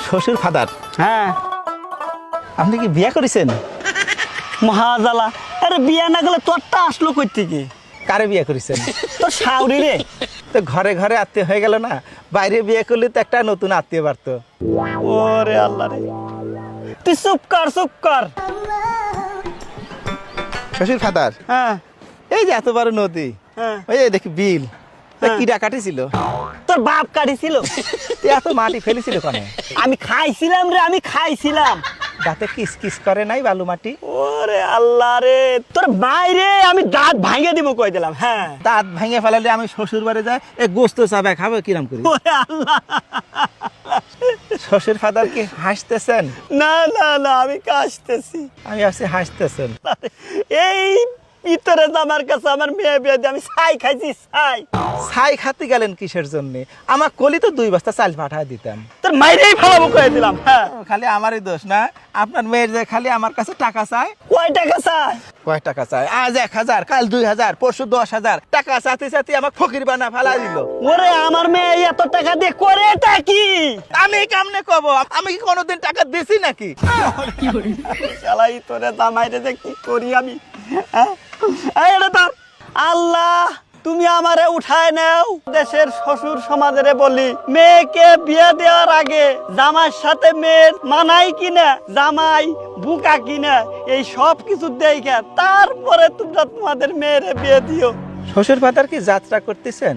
শ্বশুর ফাদার, হ্যাঁ আপনি কি বিয়ে করেছেন? মহাজালা। আরে বিয়া না গেলে তোরটা আসলো কই থেকে? কারে বিয়ে করেছেন? তোর শাউরি রে। তো ঘরে ঘরে আত্মীয় হয়ে গেল না, বাইরে বিয়ে করলে তো একটা নতুন আত্মীয় বাড়তো। ওরে আল্লাহ রে, তুই চুপ কর চুপ কর। শ্বশুর ফাদার, হ্যাঁ এই যে এত বড় নদী, হ্যাঁ ওই যে দেখি বিল, হ্যাঁ। কিরা কাটিছিল? তোর বাপ কাটিছিল। এত মাটি ফেলেছিল কেন? আমি খাইছিলাম রে, আমি খাইছিলাম। দাঁতে কিস কিস করে নাই বালু মাটি? ওরে আল্লাহ রে, তোর বাইরে আমি দাঁত ভাঙে দিব কই দিলাম। হ্যাঁ দাঁত ভেঙে ফেলালে আমি শ্বশুর বাড়ি যাই, এই গোস্ত চাবে খাবো কিরাম করি? ওরে আল্লাহ। শ্বশুর ফাদার কি হাসতেছেন? না না না, আমি কাশতেছি। আমি আসছি হাসতেছেন। এই ভিতরে আমার কাছে আমার মেয়ে বিয়ে দিয়ে আমি ছাই খাইছি ছাই। ছাই খাতে গেলেন কিসের জন্য? আমার কলি তো 2 বস্তা চাল পাঠায় দিতাম। তোর মাইরেই ফেলাবো কয়ে দিলাম। হ্যাঁ খালি আমারই দোষ না, আপনার মেয়ের যে খালি আমার কাছে টাকা চায়। কয় টাকা চাই? কয় টাকা চায়? আজ 1000, কাল 2000, পরশু 10,000 টাকা চাতে চাতে আমার ফকির বানা ফেলা দিল। ওরে আমার মেয়ে এত টাকা দিয়ে করে কি? আমি কেমনে কব? আমি কি কোনোদিন টাকা দিছি নাকি? শালাই তোরে জামাইরে যে কি করি আমি। হ্যাঁ? এই রে তোর আল্লাহ, তুমি আমারে উঠায় নাও। দেশের শ্বশুর সমাজেরে বলি, মেয়েকে বিয়ে দেওয়ার আগে জামাইয়ের সাথে মেয়ের মানাই কিনা, জামাই বুকা কিনা, এই সব কিছু দেখে তারপরে তোমরা তোমাদের মেয়েরে বিয়ে দিও। শ্বশুর ফাদার কি যাত্রা করতেছেন?